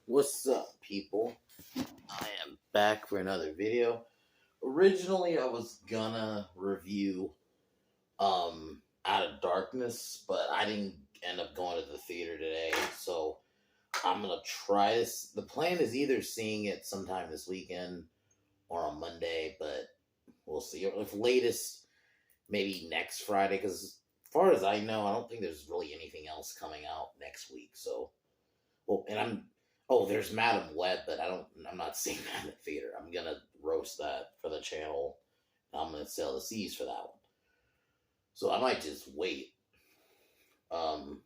What's up, people? I am back for another video. Originally, I was gonna review Out of Darkness, but I didn't end up going to the theater today, so I'm gonna try this. The plan is either seeing it sometime this weekend or on Monday, but we'll see. If latest, maybe next Friday, because as far as I know, I don't think there's really anything else coming out next week. So, well, and I'm oh, there's Madam Web, but I'm not seeing that in the theater. I'm gonna roast that for the channel. I'm gonna sell the C's for that one. So I might just wait. Um,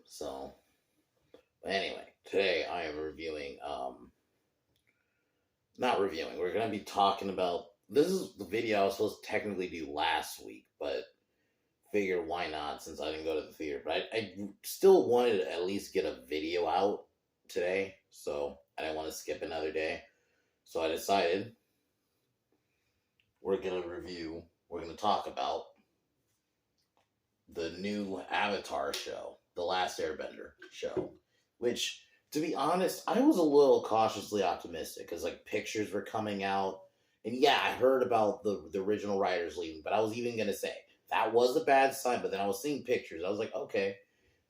so but anyway, today I am reviewing not reviewing. We're gonna be talking about this is the video I was supposed to technically do last week, but figured why not since I didn't go to the theater. But I still wanted to at least get a video out today, so I didn't want to skip another day. So I decided we're going to talk about the new Avatar show, The Last Airbender show, which, to be honest, I was a little cautiously optimistic because, like, pictures were coming out. And yeah, I heard about the original writers leaving, but I was even going to say, that was a bad sign, but then I was seeing pictures. I was like, okay,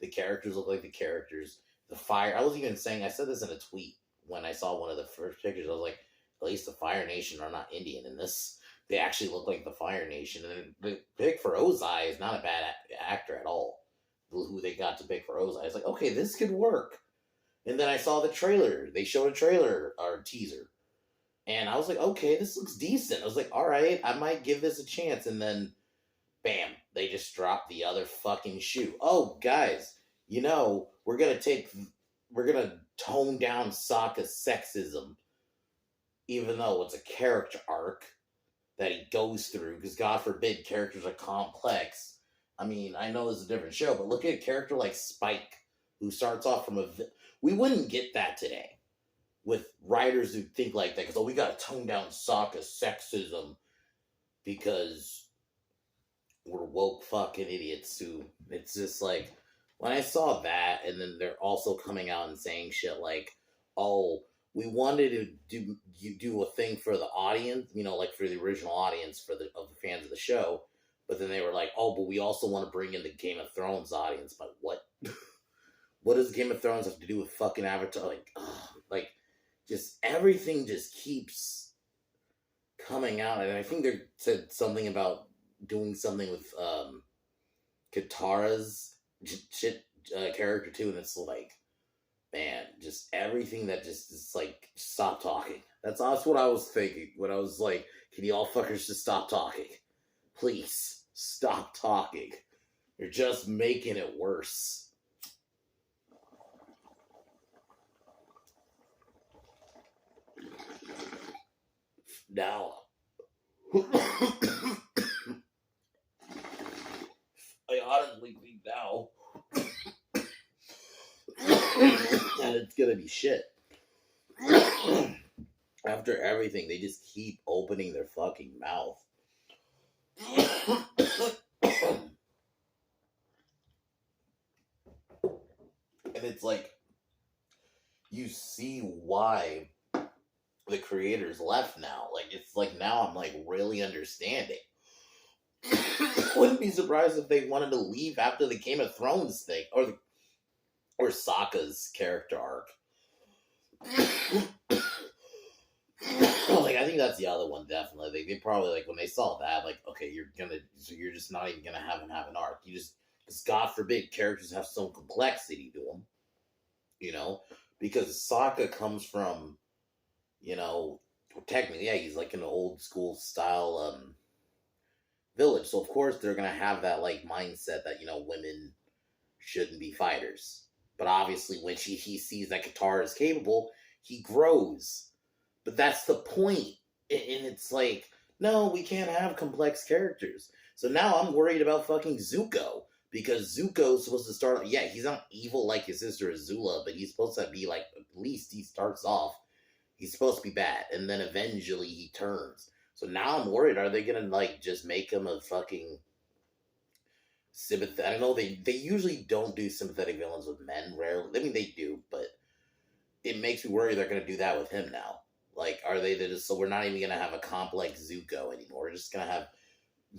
the characters look like the characters. The fire, I was even saying, I said this in a tweet when I saw one of the first pictures. I was like, at least the Fire Nation are not Indian in this. They actually look like the Fire Nation. And the pick for Ozai is not a bad actor at all. Who they got to pick for Ozai. I was like, okay, this could work. And then I saw the trailer. They showed a trailer or teaser. And I was like, okay, this looks decent. I was like, all right, I might give this a chance. And then bam, they just dropped the other fucking shoe. Oh, guys, we're gonna tone down Sokka's sexism, even though it's a character arc that he goes through, because God forbid characters are complex. I mean, I know this is a different show, but look at a character like Spike, who starts off from we wouldn't get that today with writers who think like that, because, we gotta tone down Sokka's sexism because we're woke fucking idiots who, it's just like, when I saw that, and then they're also coming out and saying shit like, oh, we wanted to do a thing for the audience, like for the original audience of the fans of the show, but then they were like, oh, but we also want to bring in the Game of Thrones audience. But what? What does Game of Thrones have to do with fucking Avatar? Like, just everything just keeps coming out, and I think they said something about doing something with Katara's character too, and it's like, man, just everything that just is like, stop talking. That's what I was thinking when I was like, can you all fuckers just stop talking? Please stop talking. You're just making it worse. Now, I honestly think now that it's gonna be shit. After everything, they just keep opening their fucking mouth. And it's like, you see why the creators left now. Like, it's like, now I'm like really understanding. Wouldn't be surprised if they wanted to leave after the Game of Thrones thing, or Sokka's character arc. Like, I think that's the other one, definitely. They probably, like, when they saw that, like, okay, you're just not even gonna have him have an arc. Because God forbid characters have some complexity to them, because Sokka comes from, technically, yeah, he's like an old school style village, so of course they're gonna have that, like, mindset that, women shouldn't be fighters. But obviously, when he sees that Katara is capable, he grows. But that's the point. And it's like, no, we can't have complex characters. So now I'm worried about fucking Zuko. Because Zuko's supposed to start, yeah, he's not evil like his sister Azula, but he's supposed to be like, at least he starts off, he's supposed to be bad. And then eventually he turns. So now I'm worried, are they gonna, like, just make him a fucking sympathetic. I know they usually don't do sympathetic villains with men. Rarely, I mean they do, but it makes me worry they're going to do that with him now. Like, are they just so we're not even going to have a complex Zuko anymore? We're just going to have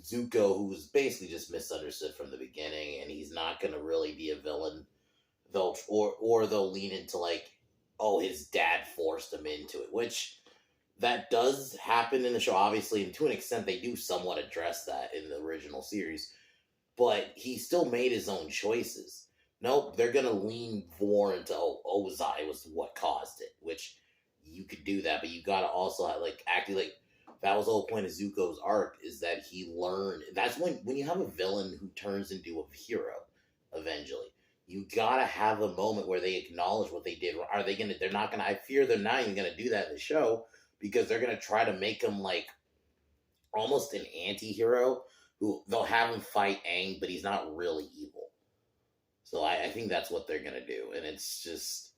Zuko, who's basically just misunderstood from the beginning, and he's not going to really be a villain. Or they'll lean into like, oh, his dad forced him into it, which that does happen in the show, obviously, and to an extent, they do somewhat address that in the original series. But he still made his own choices. Nope, they're gonna lean more into Ozai was what caused it, which you could do that, but you gotta also have, like acting like that was the whole point of Zuko's arc is that he learned. That's when you have a villain who turns into a hero eventually. You gotta have a moment where they acknowledge what they did. Are they gonna? They're not gonna. I fear they're not even gonna do that in the show because they're gonna try to make him like almost an anti-hero who they'll have him fight Aang, but he's not really evil. So I think that's what they're gonna do, and it's just,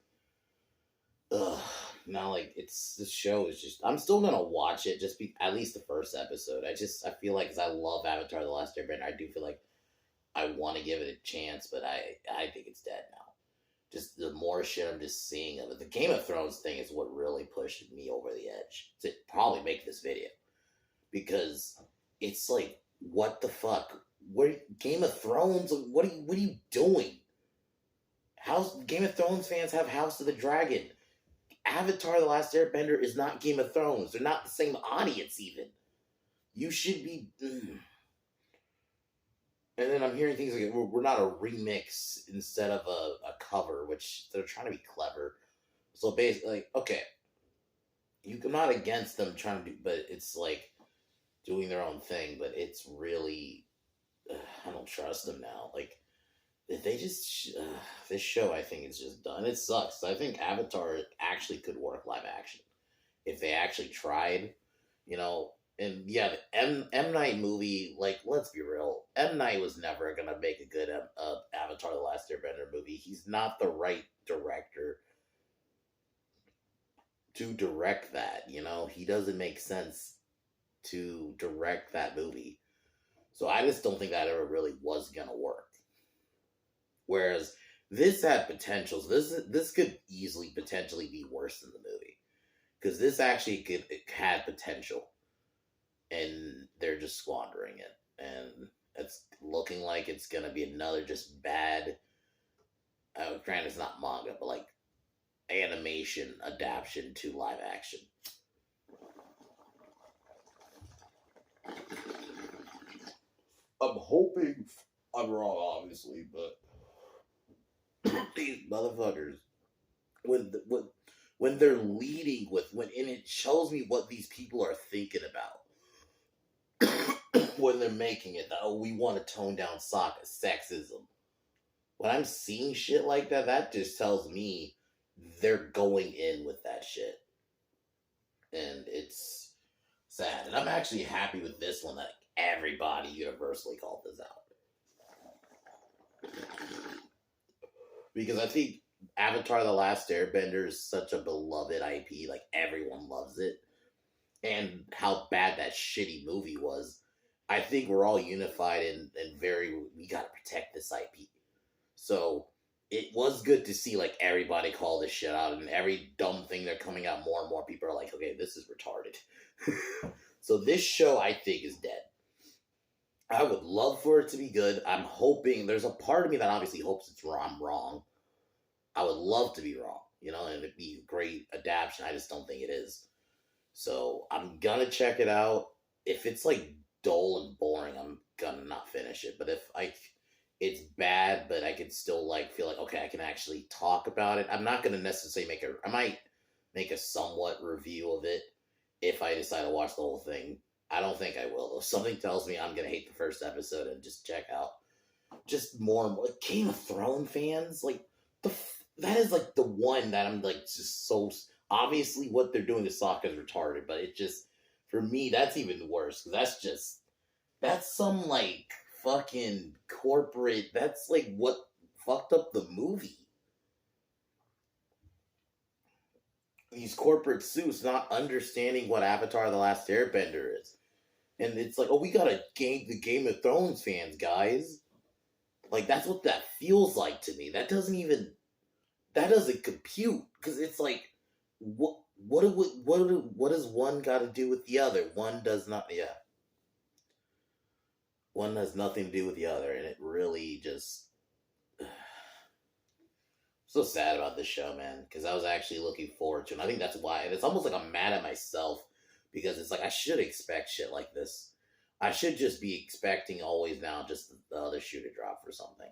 ugh. Now like this show is just. I'm still gonna watch it, just be at least the first episode. I feel like, because I love Avatar: The Last Airbender, I do feel like I want to give it a chance, but I think it's dead now. Just the more shit I'm just seeing of it. The Game of Thrones thing is what really pushed me over the edge to probably make this video, because it's like, what the fuck? What Game of Thrones? What are you doing? Game of Thrones fans have House of the Dragon. Avatar: The Last Airbender is not Game of Thrones. They're not the same audience even. You should be. And then I'm hearing things like we're not a remix instead of a cover, which they're trying to be clever. So basically, like, okay, I'm not against them trying to do, but it's like doing their own thing. But it's really, I don't trust them now. Like, if they just this show, I think it's just done. It sucks. I think Avatar actually could work live action if they actually tried, you know. And yeah, the M Night movie, like, let's be real, M Night was never gonna make a good Avatar: The Last Airbender movie. He's not the right director to direct that. You know, he doesn't make sense to direct that movie. So I just don't think that ever really was gonna work. Whereas this had potentials. This could easily potentially be worse than the movie, because this actually it had potential. And they're just squandering it. And it's looking like it's going to be another just bad, granted it's not manga, but like animation adaptation to live action. I'm hoping I'm wrong, obviously, but these motherfuckers, when they're leading with, and it shows me what these people are thinking about. When they're making it, we want to tone down sexism. When I'm seeing shit like that, that just tells me they're going in with that shit. And it's sad. And I'm actually happy with this one that everybody universally called this out. Because I think Avatar: The Last Airbender is such a beloved IP. Like, everyone loves it. And how bad that shitty movie was. I think we're all unified and we gotta protect this IP. So it was good to see like everybody call this shit out, and every dumb thing they're coming out, more and more people are like, okay, this is retarded. So this show, I think, is dead. I would love for it to be good. I'm hoping, there's a part of me that obviously hopes it's wrong. I'm wrong. I would love to be wrong, you know, and it'd be a great adaptation. I just don't think it is. So I'm gonna check it out. If it's like dull and boring, I'm gonna not finish it. But if it's bad, but I could still like feel like, okay, I can actually talk about it. I'm not gonna necessarily I might make a somewhat review of it if I decide to watch the whole thing. I don't think I will, though. Something tells me I'm gonna hate the first episode and just check out just more and more. Like, Game of Thrones fans, like that is like the one that I'm like just so obviously what they're doing to Sokka is retarded, but it just, for me, that's even worse, because that's some like fucking corporate, that's like what fucked up the movie. These corporate suits not understanding what Avatar: The Last Airbender is. And it's like, oh, we gotta game the Game of Thrones fans, guys. Like that's what that feels like to me. That doesn't compute because it's like what does one got to do with the other? One does not. Yeah, one has nothing to do with the other, and it really just so sad about this show, man. Because I was actually looking forward to it. And I think that's why. And it's almost like I'm mad at myself because it's like I should expect shit like this. I should just be expecting always now just the other shoe to drop for something.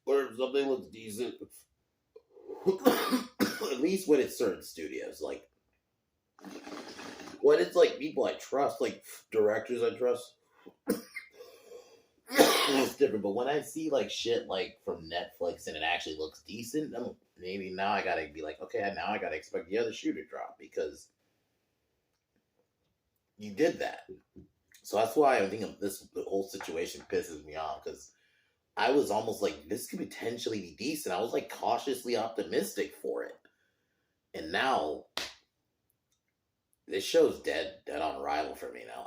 Or if something looks decent. At least when it's certain studios. Like, when it's like people I trust, like directors I trust, it's different. But when I see like shit like from Netflix and it actually looks decent, maybe now I gotta be like, okay, now I gotta expect the other shoe to drop because you did that. So that's why I think of this the whole situation pisses me off because I was almost like this could potentially be decent. I was like cautiously optimistic for it, and now this show's dead on arrival for me now.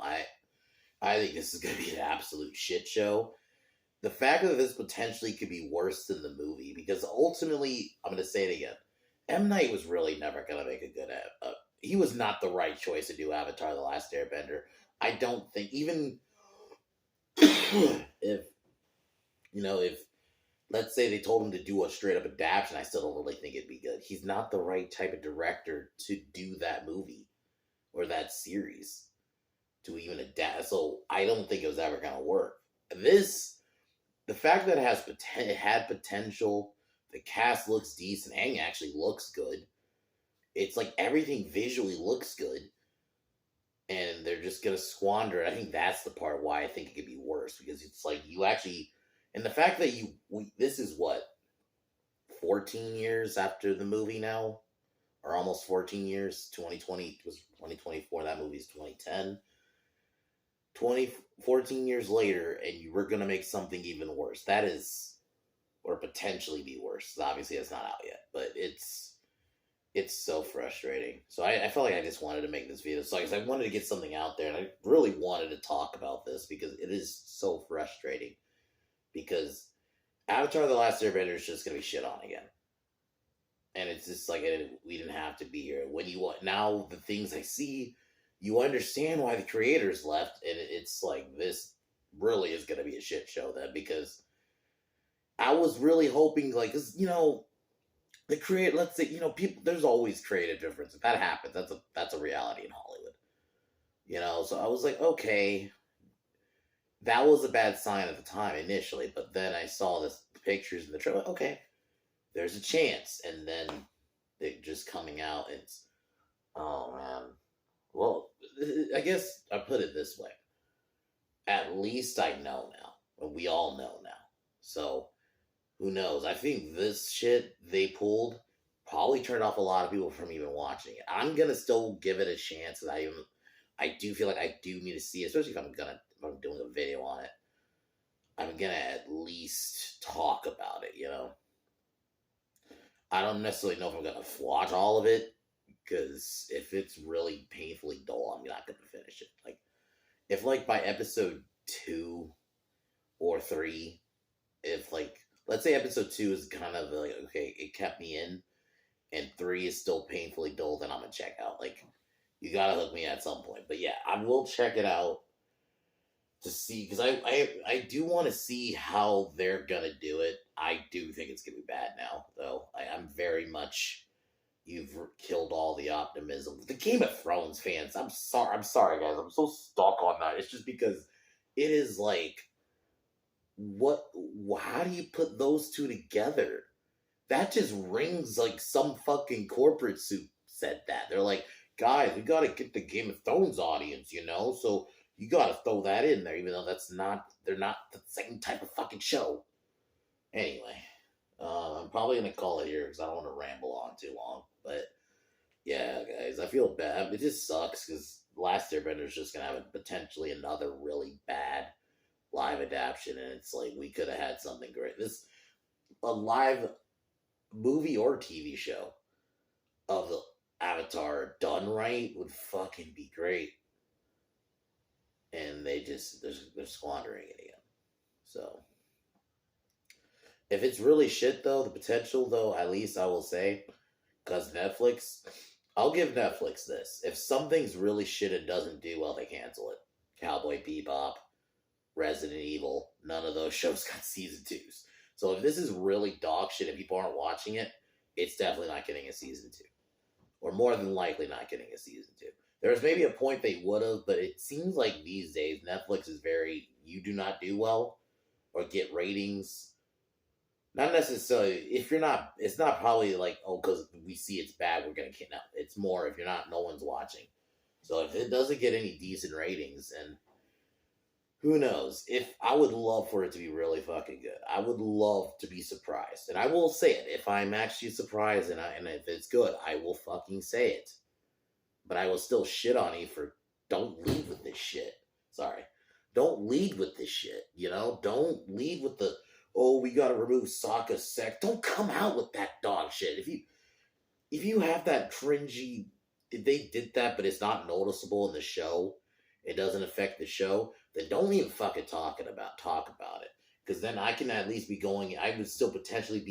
I think this is gonna be an absolute shit show. The fact that this potentially could be worse than the movie, because ultimately, I'm gonna say it again, M. Night was really never gonna make a good. He was not the right choice to do Avatar: The Last Airbender. I don't think even if if let's say they told him to do a straight up adaptation, I still don't really think it'd be good. He's not the right type of director to do that movie or that series to even adapt. So I don't think it was ever gonna work. The fact that it had potential, the cast looks decent, Aang actually looks good. It's like everything visually looks good, and they're just gonna squander it. I think that's the part why I think it could be worse because it's like you actually, and the fact that this is what 14 years after the movie now, or almost 14 years. 2020 was 2024. That movie's 2010. 14 years later, and you were gonna make something even worse. That is, or potentially be worse. Obviously, it's not out yet, but it's so frustrating. So I felt like I just wanted to make this video. So I wanted to get something out there, and I really wanted to talk about this because it is so frustrating. Because Avatar: The Last Airbender is just gonna be shit on again, and it's just like we didn't have to be here. When you want now, the things I see, you understand why the creators left, and it's like this really is gonna be a shit show then because I was really hoping like, cause the create. Let's say people. There's always creative differences. That happens. That's a reality in Hollywood. So I was like, okay, that was a bad sign at the time initially, but then I saw the pictures in the trailer. Okay, there's a chance, and then it just coming out. It's oh man. Well, I guess I put it this way. At least I know now. We all know now. So who knows? I think this shit they pulled probably turned off a lot of people from even watching it. I'm gonna still give it a chance. I do feel like I do need to see it, especially if I'm doing a video on it. I'm gonna at least talk about it. I don't necessarily know if I'm gonna watch all of it because if it's really painfully dull, I'm not gonna finish it. Like if by episode 2 or 3, if let's say episode 2 is kind of like okay, it kept me in, and 3 is still painfully dull, then I'm gonna check out. Like you gotta hook me at some point. But yeah, I will check it out to see because I do want to see how they're gonna do it. I do think it's gonna be bad now, though. I'm very much. You've killed all the optimism. The Game of Thrones fans, I'm sorry, guys. I'm so stuck on that. It's just because it is like, how do you put those two together? That just rings like some fucking corporate suit said that. They're like, guys, we gotta get the Game of Thrones audience, so you gotta throw that in there, even though they're not the same type of fucking show. Anyway. I'm probably going to call it here because I don't want to ramble on too long. But yeah, guys, I feel bad. It just sucks because Last Airbender is just going to have potentially another really bad live adaptation. And it's like we could have had something great. A live movie or TV show of the Avatar done right would fucking be great. they're squandering it again. So if it's really shit though, the potential though, at least I will say, because Netflix, I'll give Netflix this. If something's really shit and doesn't do well, they cancel it. Cowboy Bebop, Resident Evil, none of those shows got season 2s. So if this is really dog shit and people aren't watching it, it's definitely not getting a season 2. Or more than likely not getting a season 2. There's maybe a point they would have, but it seems like these days Netflix is very, you do not do well or get ratings. Not necessarily, if you're not, it's not probably like, oh, because we see it's bad, we're going to get, no. It's more if you're not, no one's watching. So if it doesn't get any decent ratings, and who knows? If I would love for it to be really fucking good. I would love to be surprised. And I will say it. If I'm actually surprised and if it's good, I will fucking say it. But I will still shit on you for don't lead with this shit. Sorry. Don't lead with this shit. You know? Don't lead with the, oh, we gotta remove Sokka's sex. Don't come out with that dog shit. If you have that cringy, if they did that but it's not noticeable in the show, it doesn't affect the show, then don't even fucking talk about it. Because then I can at least be going, I would still potentially,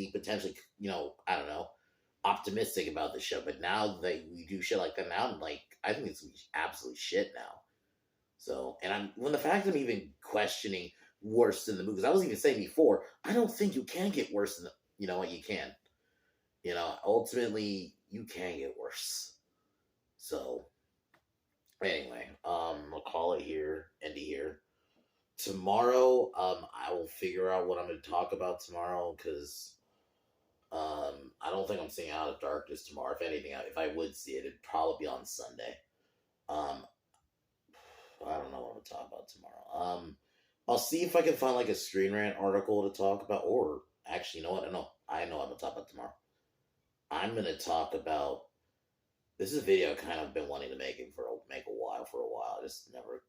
you know, I don't know, optimistic about the show. But now that we do shit like that now, like, I think it's absolute shit now. So, and when the fact I'm even questioning worse than the movies, I was even saying before, I don't think you can get worse than you know what, you can. You know, ultimately, you can get worse. So, anyway, I'll call it here, end it here. Tomorrow, I will figure out what I'm going to talk about tomorrow, because I don't think I'm seeing Out of Darkness tomorrow. If anything, if I would see it, it'd probably be on Sunday. I don't know what I'm going to talk about tomorrow. I'll see if I can find like a Screen Rant article to talk about, or actually, you know what? I know what I'm going to talk about tomorrow. I'm going to talk about, this is a video I've kind of been wanting to make for a while. I just never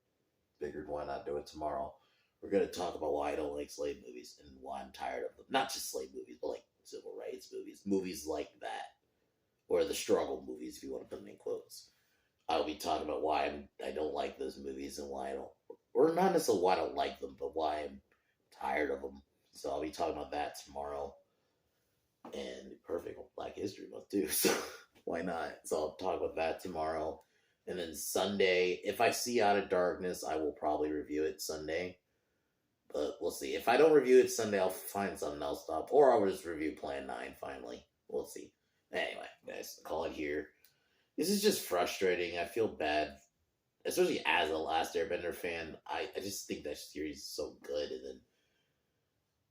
figured why not do it tomorrow. We're going to talk about why I don't like slave movies and why I'm tired of them. Not just slave movies, but like civil rights movies. Movies like that. Or the struggle movies, if you want to put them in quotes. I'll be talking about why I don't like those movies and why I don't, or not necessarily why I don't like them, but why I'm tired of them. So I'll be talking about that tomorrow. And perfect Black History Month too, so why not? So I'll talk about that tomorrow. And then Sunday, if I see Out of Darkness, I will probably review it Sunday. But we'll see. If I don't review it Sunday, I'll find something else to up. Or I'll just review Plan 9 finally. We'll see. Anyway, guys, call it here. This is just frustrating. I feel bad. Especially as a Last Airbender fan. I just think that series is so good. And then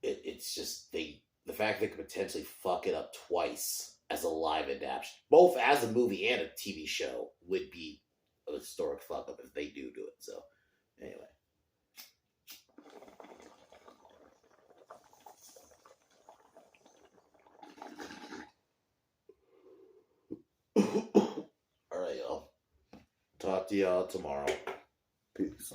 it's just, the fact they could potentially fuck it up twice as a live adaptation, both as a movie and a TV show, would be a historic fuck up if they do it. So, anyway. Alright, y'all. Talk to y'all tomorrow. Peace.